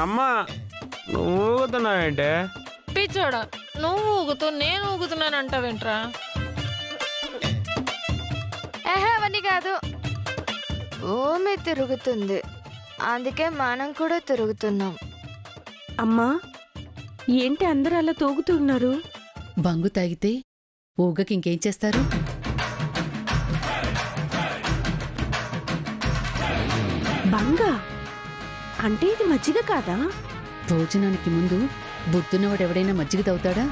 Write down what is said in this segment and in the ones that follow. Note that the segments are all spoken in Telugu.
అమ్మా నువ్వు ఊగుతున్నావేంటే? పిచ్చోడా, నువ్వు ఊగుతూ నేను ఊగుతున్నానంటావేంట్రా? అవన్నీ కాదు, భూమి తిరుగుతుంది, అందుకే మనం కూడా తిరుగుతున్నాం. అమ్మా ఏంటి అందరూ అలా తూగుతున్నారు? బంగు తాగితే ఊగకి ఇంకేం చేస్తారు? బంగా అంటే ఇది మజ్జిగ కాదా? భోజనానికి ముందు బుద్ధున్నవాడెవడైనా మజ్జిగ తాగుతాడా?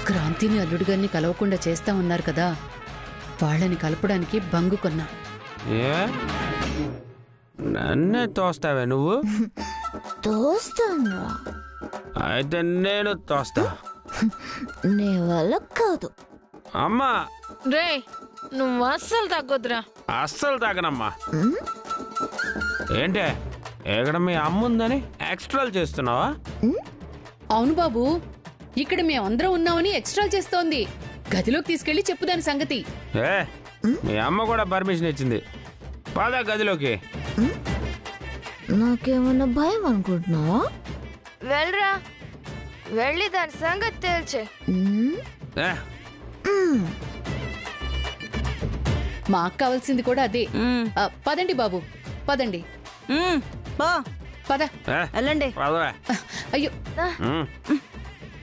క్రాంతిని అల్లుడుగారిని కలవకుండా చేస్తా ఉన్నారు కదా, వాళ్ళని కలపడానికి బంగు కొన్నా. ఏ నన్నే తోస్తావే నువ్వు? తోస్తాను, అయితే నేను తోస్తా. నీ వల్ల కాదు. అమ్మా రే, నువ్వు అస్సలు తగ్గొద్దురా. అస్సలు తాగనమ్మా. ఏంటే ఇక్కడ మీ అమ్ముందని ఎక్స్ట్రాలు చేస్తున్నావా? అవును బాబు, ఇక్కడ మేమందరం ఉన్నామని ఎక్స్ట్రాలు చేస్తోంది. గదిలోకి తీసుకెళ్లి చెప్పు దాని సంగతి. ఏ మీ అమ్మ కూడా పర్మిషన్ ఇచ్చింది, పద గదిలోకి. నాకేమన్నా భయం అనుకుంటున్నావా? వెళ్ళరా, వెళ్ళి దాని సంగతి తేల్చే. ఏ, మాకు కావాల్సింది కూడా అదే. పదండి బాబు, పదండి. పద ఏ, వెళ్ళండి. పదరా. అయ్యో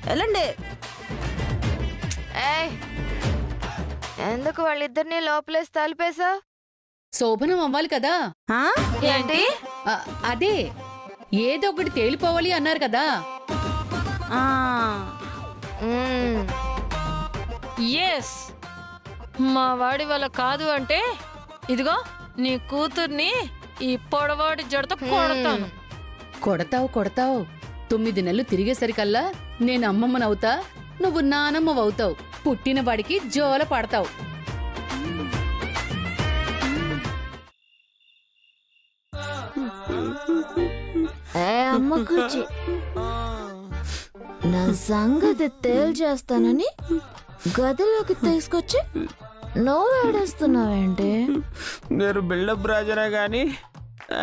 వెళ్ళండి. ఎందుకు వాళ్ళిద్దరిని లోపలేసి తలిపేసా? శోభనం అవ్వాలి కదా. ఏంటి? అదే ఏదో ఒకటి తేలిపోవాలి అన్నారు కదా. ఎస్, మా వాడి వల్ల కాదు అంటే ఇదిగో నీ కూతుర్ని ఈ పొడవాడి జడతో కొడతాను. కొడతావు కొడతావు, 9 నెలలు తిరిగేసరికల్లా నేను అమ్మమ్మనవుతా, నువ్వు నానమ్మవవుతావు. పుట్టిన వాడికి జోల పడతావు. అమ్మ కూర్చి, నా సంగతి తేల్చేస్తానని గదిలోకి తీసుకొచ్చి నవ్వేడేస్తున్నావేంటి? నేను బిల్డప్ రాజనే గాని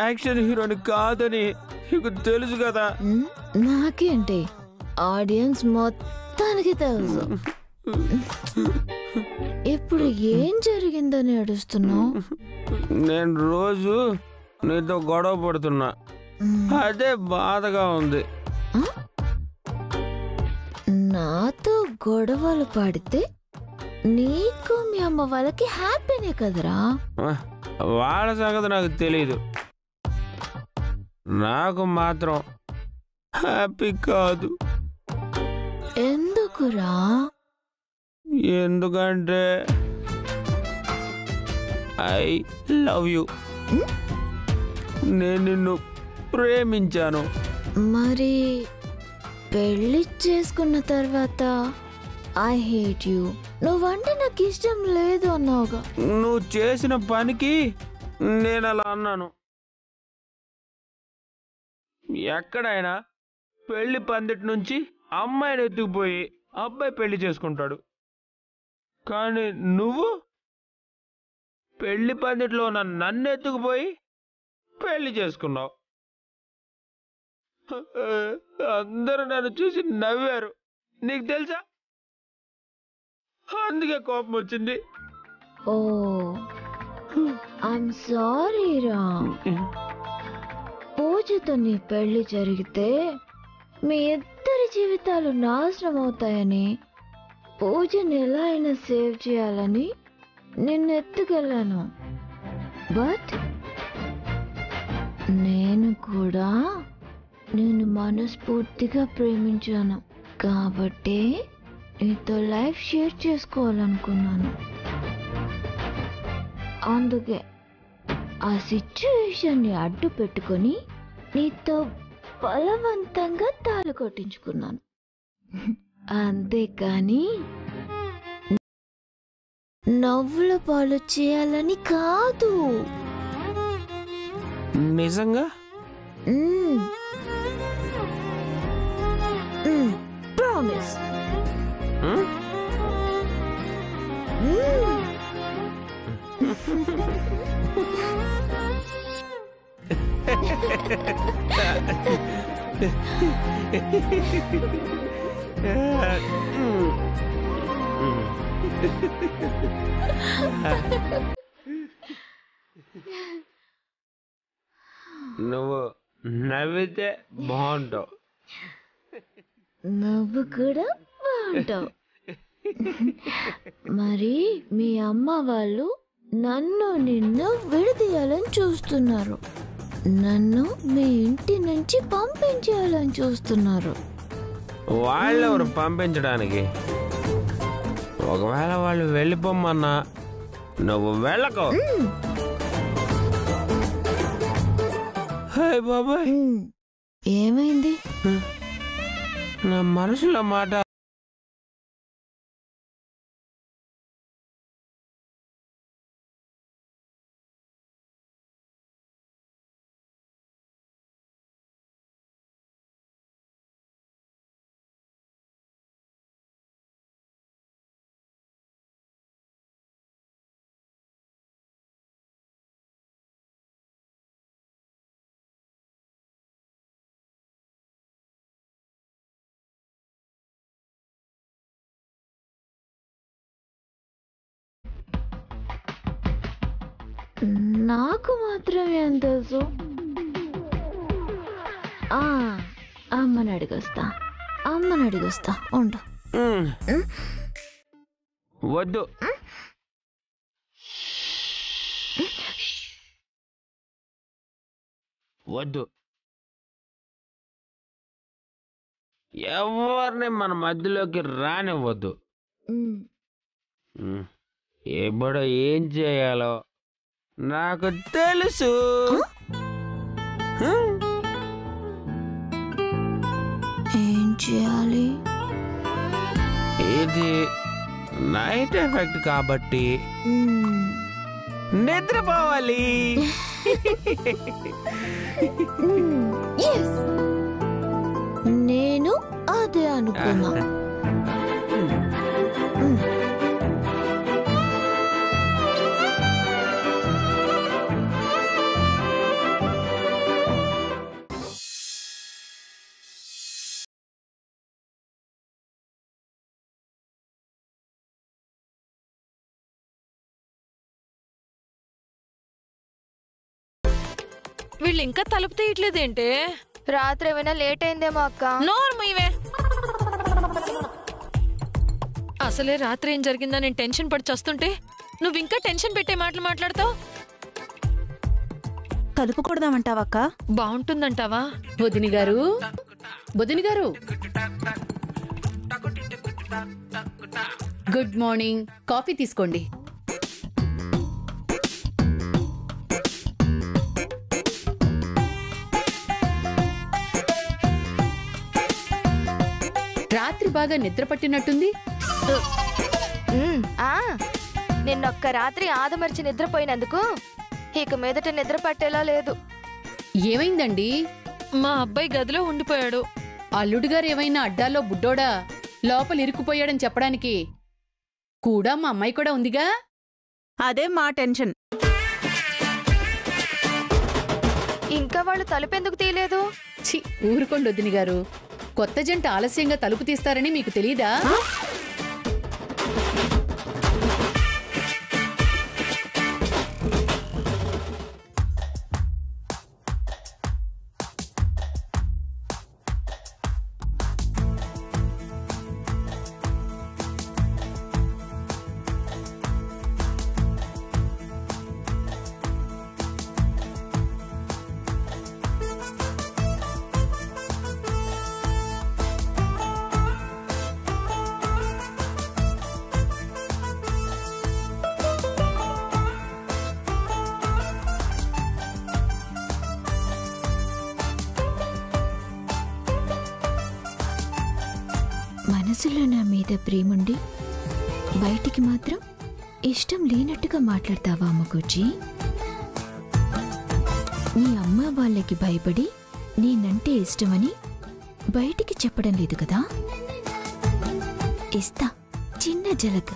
యాక్షన్ హీరోని కాదని నీకు తెలుసు కదా. నాకేంటి, ఆడియన్స్ మొత్తానికి తెలుసు. ఇప్పుడు ఏం జరిగిందని ఏడుస్తున్నావు? నేను రోజు నీతో గొడవ పడుతున్నా, అదే బాధగా ఉంది. నాతో గొడవలు పడితే నీకు మీ అమ్మ వాళ్ళకి హ్యాపీనే కదరా? వాళ్ళ సంగతి నాకు తెలీదు, నాకు మాత్రం హ్యాపీ కాదు. ఎందుకురా? ఎందుకంటే ఐ లవ్ యు, నేను నిన్ను ప్రేమించాను. మరి పెళ్లి చేసుకున్న తర్వాత ఐ హేట్ యు, నువ్వంటే నాకు ఇష్టం లేదు అన్నావుగా. నువ్వు చేసిన పనికి నేను అలా అన్నాను. ఎక్కడైనా పెళ్లి పందిటి నుంచి అమ్మాయిని ఎత్తుకుపోయి అబ్బాయి పెళ్లి చేసుకుంటాడు, కానీ నువ్వు పెళ్లి పందిట్లో నన్ను ఎత్తుకుపోయి పెళ్లి చేసుకున్నావు. అందరూ నన్ను చూసి నవ్వారు, నీకు తెలుసా? అందుకే కోపం వచ్చింది. ఓ ఐమ్ సారీ రా. పూజతో నీ పెళ్లి జరిగితే మీ ఇద్దరి జీవితాలు నాశనం అవుతాయని, పూజని ఎలా అయినా సేవ్ చేయాలని నిన్ను ఎత్తుకెళ్ళాను. బట్ నేను కూడా నేను మనస్ఫూర్తిగా ప్రేమించాను కాబట్టి నీతో లైఫ్ షేర్ చేసుకోవాలనుకున్నాను. అందుకే ఆ సిచ్యువేషన్ని అడ్డు పెట్టుకొని నీతో బలవంతంగా తాళి కొట్టించుకున్నాను. అంతేకాని నవ్వుల పాలు చేయాలని కాదు. నిజంగా ప్రామిస్. నువ్వు నవ్వితే బాగుంటావు. నువ్వు కూడా బాగుంటావు. మరి మీ అమ్మ వాళ్ళు నన్ను నిన్ను విడదీయాలని చూస్తున్నారు. నన్ను మీ ఇంటి నుంచి పంపించేయాలని చూస్తున్నారు. వాళ్ళెవరు పంపించడానికి? ఒకవేళ వాళ్ళు వెళ్ళిపోమన్నా నువ్వు వెళ్ళకు. హాయ్ బాబాయ్, ఏమైంది? నా మనసులో మాట నాకు మాత్రమే ఏం తెలుసు. అమ్మని అడిగొస్తా ఉండు. వద్దు. వద్దు, ఎవరిని మన మధ్యలోకి రానివ్వద్దు. ఎప్పుడు ఏం చేయాలో నాకు తెలుసు. ఏం చేయాలి? ఇది నైట్ ఎఫెక్ట్ కాబట్టి నిద్రపోవాలి. నేను అదే అనుకున్నా. వీళ్ళు ఇంకా తలుపు తీయట్లేదేంటి? రాత్రి ఏమైనా లేట్ అయిందేమో అక్క. నోర్మూయవే. అసలే రాత్రి ఏం జరిగిందా నేను టెన్షన్ పడి చస్తుంటే నువ్వు ఇంకా టెన్షన్ పెట్టే మాటలు మాట్లాడతావు. కలుపుకూడదామంటావక్క? బాగుంటుందంటావా? వదిని గారు, వదిని గారు, గుడ్ మార్నింగ్. కాఫీ తీసుకోండి. రాత్రి బాగా నిద్ర పట్టినట్టుంది. నిన్నొక్క రాత్రి ఆదమర్చి నిద్రపోయినందుకు ఇక మీదట నిద్ర పట్టేలా లేదు. ఏమైందండి? మా అబ్బాయి గదిలో ఉండిపోయాడు. అల్లుడు గారు ఏమైనా అడ్డాల్లో బుడ్డోడా లోపల ఇరుక్కుపోయాడని చెప్పడానికి కూడా మా అమ్మాయి కూడా ఉందిగా. అదే మా టెన్షన్. ఇంకా వాళ్ళు తలుపెందుకు తీయలేదు? ఛీ, ఊరుకోండి వదిని గారు. కొత్త జంట ఆలస్యంగా తలుపు తీస్తారని మీకు తెలీదా? మనసులో నా మీద ప్రేముండి బయటికి మాత్రం ఇష్టం లేనట్టుగా మాట్లాడతావా అమ్మకొచ్చి? నీ అమ్మ వాళ్ళకి భయపడి నేనంటే ఇష్టమని బయటికి చెప్పడం లేదు కదా? ఇస్తా చిన్న జలక్.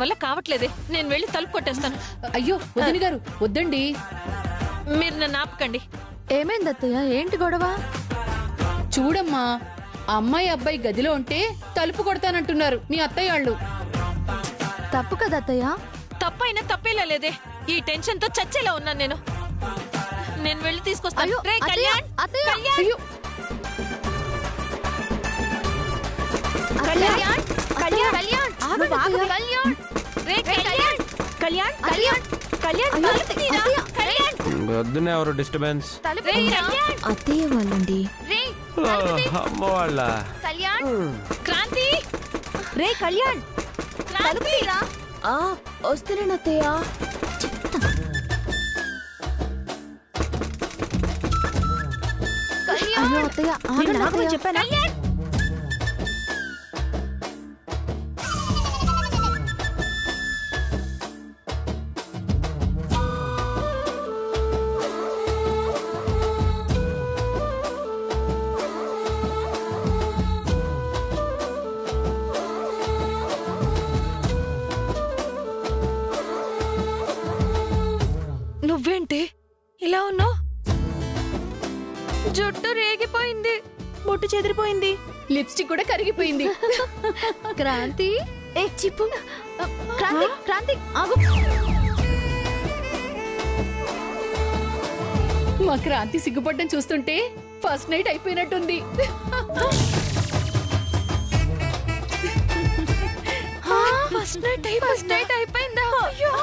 వల్ల కావట్లేదే. నేను వెళ్ళి తలుపు కొట్టేస్తాను. అయ్యో వదిన గారు వద్దండి. మీరు నన్ను ఆపకండి. ఏమైంది అత్తయ్య? ఏంటి గొడవ? చూడమ్మా, అమ్మాయి అబ్బాయి గదిలో ఉంటే తలుపు కొడతానంటున్నారు మీ అత్తయ్య వాళ్ళు. తప్పు కదా అత్తయ్య? తప్పైనా తప్పేలా లేదే. ఈ టెన్షన్ తో చచ్చేలా ఉన్నాను నేను. నేను వెళ్ళి తీసుకొస్తాను. రేయ్ కళ్యాణ్, కళ్యాణ్, అయ్యో కళ్యాణ్ కళ్యాణ్ కళ్యాణ్, నువ్వు ఆగు. కళ్యాణ్, రేయ్ కళ్యాణ్, కళ్యాణ్ కళ్యాణ్ కళ్యాణ్ తలుపు తీరా. కళ్యాణ్, వద్దునే ఎవరు డిస్టర్బెన్స్. రేయ్ కళ్యాణ్, అత్తయ్య వాళ్ళండి. రేయ్ అమ్మ వాళ్ళ. కళ్యాణ్, క్రాంతి, రే కళ్యాణ్ క్రాంతి. వస్తున్నాను అత్తయ్య. అయ్యో అత్తయ్య, ఆగండి అత్తయ్య. చెప్పాను. నువ్వేంటి ఇలా ఉన్నావు? జుట్టు రేగిపోయింది. బొట్టు చెదిరిపోయింది. లిప్స్టిక్ కూడా కరిగిపోయింది. క్రాంతి, ఏ చిప్పు. క్రాంతి, క్రాంతి ఆగు. మా క్రాంతి సిగ్గుపడ్డం చూస్తుంటే ఫస్ట్ నైట్ అయిపోయినట్టుంది. ఫస్ట్ నైట్ అయిపోయిందా? అయ్యో.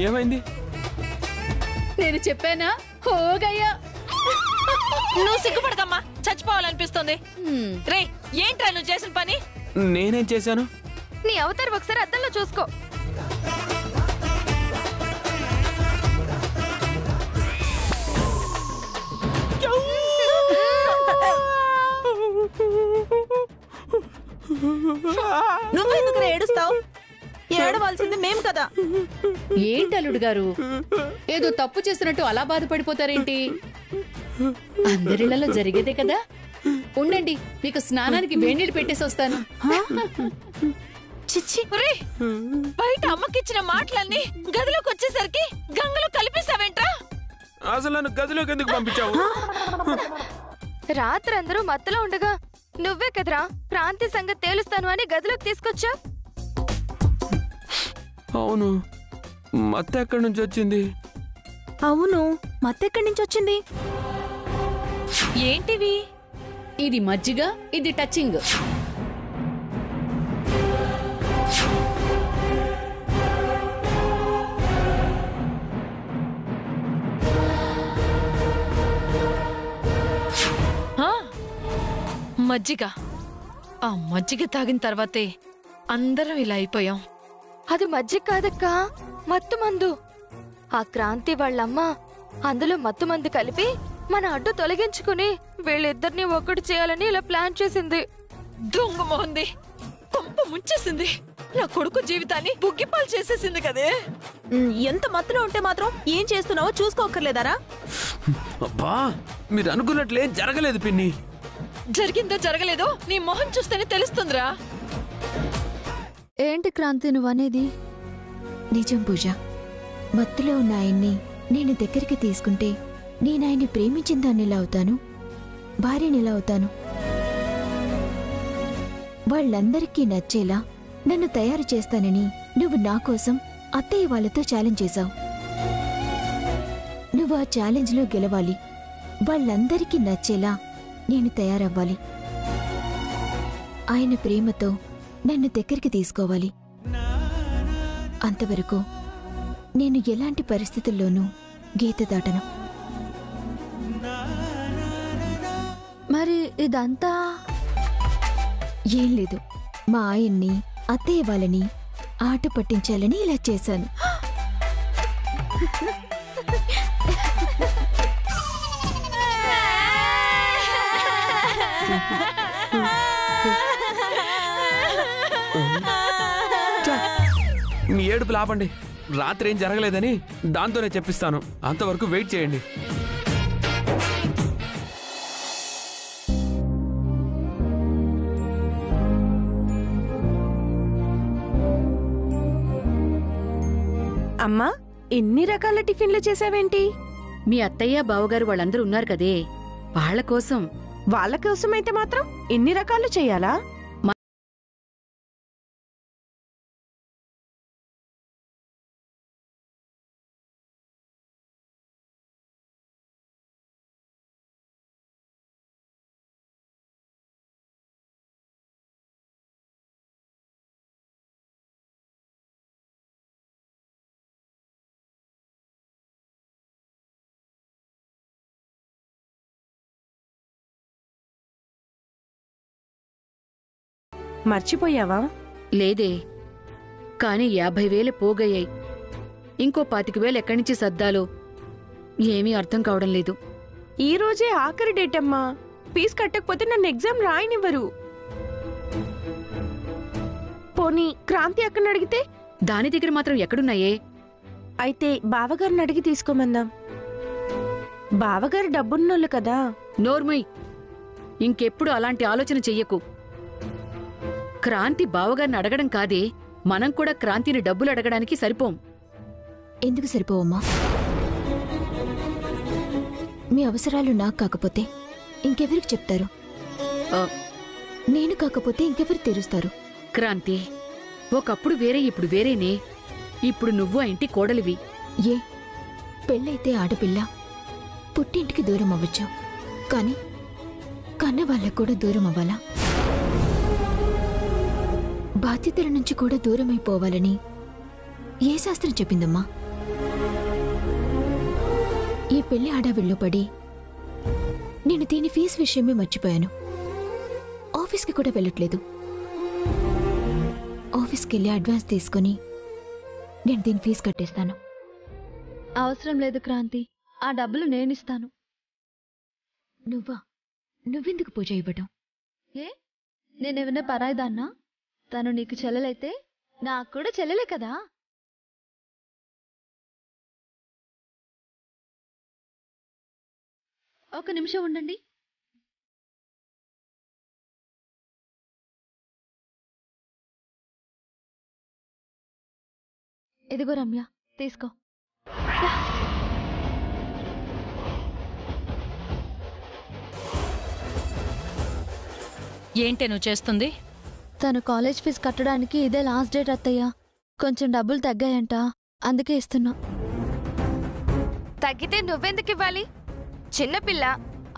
ఏమైంది? నేను చెప్పానా హోగయ్యా. నువ్వు సిగ్గుపడకమ్మా, చచ్చిపోవాలనిపిస్తుంది. రే ఏంట్రా నువ్వు చేసిన పని? నేనేం చేశాను? నీ అవతారం ఒకసారి అద్దంలో చూసుకో. నువ్వెందుకు ఏడుస్తావు? ఏడవలసింది మేం కదా. ఏంటి అల్లుడు గారు, ఏదో తప్పు చేసినట్టు అలా బాధపడిపోతారేంటి? అందరిళ్లలో జరిగేదే కదా. ఉండండి, మీకు స్నానానికి వేణీళ్ళు పెట్టేసి వస్తాను. చిచ్చి, ఒరేయ్, బయట అమ్మకిచ్చిన మాటలన్నీ గదిలోకి వచ్చేసరికి గంగలో కలిపేసావేంట్రా? అసలు నన్ను గదిలోకి ఎందుకు పంపించావు? రాత్రి అందరూ మత్తులో ఉండగా నువ్వే కదరా క్రాంతి సంగతి తేలుస్తాను అని గదిలోకి తీసుకొచ్చా. అవును, మత్త ఎక్కడి నుంచి వచ్చింది? అవును, మత్తెక్కడి నుంచి వచ్చింది? ఏంటివి? ఇది మజ్జిగ, ఇది టచింగ్. మజ్జిగ. ఆ మజ్జిగ తాగిన తర్వాతే అందరం ఇలా అయిపోయాం. అది మజ్జిగ కాదక్కా, మత్తు మందు. ఆ క్రాంతి వాళ్ళమ్మ అందులో మత్తు మందు కలిపి మన అడ్డు తొలగించుకుని వీళ్ళిద్దరిని ఒక్కటి చేయాలని ఇలా ప్లాన్ చేసింది. దొంగ మొహంది, కొంప ముంచేసింది. నా కొడుకు జీవితాన్ని బుగ్గిపాలు చేసేసింది కదే. ఎంత మత్తులో ఉంటే మాత్రం ఏం చేస్తున్నావో చూసుకోకర్లేదారా? అబ్బా, మీరు అనుకున్నట్లేం జరగలేదు పిన్ని. జరిగిందో జరగలేదో నీ మొహం చూస్తేనే తెలుస్తుందిరా. ఏంటి క్రాంతి నువ్వనేది? నిజం పూజ. మత్తులో ఉన్న ఆయన్ని నేను దగ్గరికి తీసుకుంటే నేనాయన్ని ప్రేమించిన దాన్నిలా అవుతాను, భార్యనిలా అవుతాను. వాళ్ళందరికీ నచ్చేలా నన్ను తయారు చేస్తానని నువ్వు నా కోసం అత్తయ్య వాళ్ళతో ఛాలెంజ్ చేశావు. నువ్వు ఆ ఛాలెంజ్లో గెలవాలి. వాళ్ళందరికీ నచ్చేలా నేను తయారవ్వాలి. ఆయన ప్రేమతో నన్ను దగ్గరికి తీసుకోవాలి. అంతవరకు నేను ఎలాంటి పరిస్థితుల్లోనూ గీత దాటను. మరి ఇదంతా ఏం లేదు, మా ఆయన్ని అత్తయ్య వాళ్ళని ఆట పట్టించాలని ఇలా చేశాను. మీ ఏడుపు లాపండి. రాత్రి ఏం జరగలేదని దాంతోనే చెప్పిస్తాను. అంతవరకు వెయిట్ చేయండి. అమ్మా, ఎన్ని రకాల టిఫిన్లు చేసావేంటి? మీ అత్తయ్య బావగారు వాళ్ళందరూ ఉన్నారు కదే, వాళ్ళ కోసం. వాళ్ళ కోసమైతే మాత్రం ఎన్ని రకాలు చెయ్యాలా? మర్చిపోయావా? లేదే, కాని 50,000 పోగయ్యాయి. ఇంకో 25,000 ఎక్కడి నుంచి సర్దాలో ఏమీ అర్థం కావడం లేదు. ఈ రోజే ఆఖరి డేట్ అమ్మా. ఫీజు కట్టకపోతే నన్ను ఎగ్జామ్ రాయనివ్వరు. పోనీ క్రాంతి అక్కని అడిగితే? దాని దగ్గర మాత్రం ఎక్కడున్నాయే? అయితే బావగారిని అడిగి తీసుకోమందాం. బావగారు డబ్బున్నోళ్ళు కదా. నోర్ముయ్, ఇంకెప్పుడు అలాంటి ఆలోచన చెయ్యకు. క్రాంతి బావగారిని అడగడం కాదే, మనం కూడా క్రాంతిని డబ్బులు అడగడానికి సరిపోం. ఎందుకు సరిపోవమ్మా? మీ అవసరాలు నాకు కాకపోతే ఇంకెవరికి చెప్తారు? నేను కాకపోతే ఇంకెవరు తీరుస్తారు? క్రాంతి, ఒకప్పుడు వేరే, ఇప్పుడు వేరేనే. ఇప్పుడు నువ్వు ఆ ఇంటి కోడలివి. ఏ పెళ్ళైతే ఆడపిల్ల పుట్టింటికి దూరం అవ్వచ్చు, కానీ కన్న వాళ్ళకు కూడా దూరం అవ్వాలా? బాధ్యతల నుంచి కూడా దూరమైపోవాలని ఏ శాస్త్రం చెప్పిందమ్మా? ఈ పెళ్లి హడావిడిలో పడి నేను దీని ఫీజు విషయమే మర్చిపోయాను. ఆఫీస్కి కూడా వెళ్ళట్లేదు. ఆఫీస్కి వెళ్ళి అడ్వాన్స్ తీసుకుని నేను దీని ఫీజు కట్టేస్తాను. అవసరం లేదు క్రాంతి, ఆ డబ్బులు నేనిస్తాను. నువ్వెందుకు పూజ ఇవ్వటం? ఏ నేనేమన్నా పరాయిదాన్నా? తను నీకు చెల్లెలైతే నాకు కూడా చెల్లెలే కదా. ఒక నిమిషం ఉండండి. ఇదిగో రమ్య, తీసుకో. ఏంటే నువ్వు చేస్తుంది? తను కాలేజ్ ఫీజు కట్టడానికి ఇదే లాస్ట్ డేట్ అత్తయ్య. కొంచెం డబ్బులు తగ్గాయంట, అందుకే ఇస్తున్నా. తగ్గితే నువ్వెందుకు ఇవ్వాలి? చిన్నపిల్ల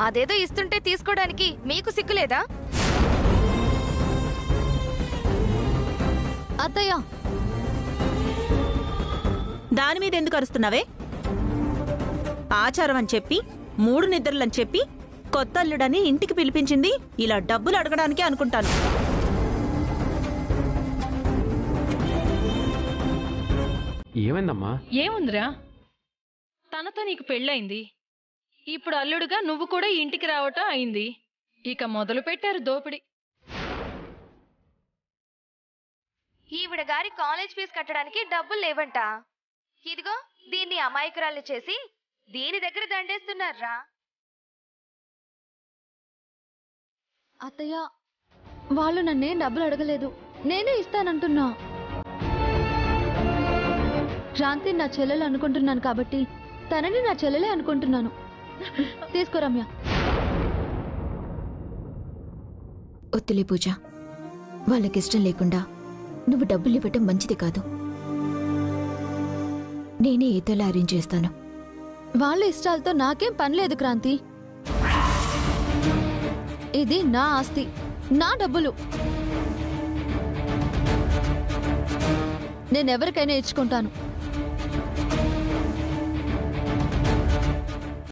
అదేదో ఇస్తుంటే తీసుకోవడానికి మీకు సిగ్గులేదా? అత్తయ్య, దాని మీద ఎందుకు అరుస్తున్నావే? ఆచారం అని చెప్పి 3 నిద్రలని చెప్పి కొత్త అల్లుడని ఇంటికి పిలిపించింది ఇలా డబ్బులు అడగడానికే అనుకుంటాను. ఏమైందమ్మా? ఏముందిరా, తనతో నీకు పెళ్ళయింది. ఇప్పుడు అల్లుడుగా నువ్వు కూడా ఈ ఇంటికి రావటం అయింది. ఇక మొదలు పెట్టారు దోపిడి. ఈవిడ గారి కాలేజ్ ఫీజు కట్టడానికి డబ్బులు లేవంట. ఇదిగో దీన్ని అమాయకురాలు చేసి దీని దగ్గర దండేస్తున్నారా? అత్తయ్య, వాళ్ళు నన్నేం డబ్బులు అడగలేదు, నేనే ఇస్తానంటున్నా. క్రాంతి నా చెల్లెలు అనుకుంటున్నాను కాబట్టి తనని నా చెల్లెలే అనుకుంటున్నాను. తీసుకో రమ్య. ఒత్తులే పూజ, వాళ్ళకిష్టం లేకుండా నువ్వు డబ్బులు ఇవ్వటం మంచిది కాదు. నేనే ఏదోలా అరేంజ్ చేస్తాను. వాళ్ళ ఇష్టాలతో నాకేం పనిలేదు క్రాంతి. ఇది నా ఆస్తి, నా డబ్బులు. నేనెవరికైనా ఇచ్చుకుంటాను.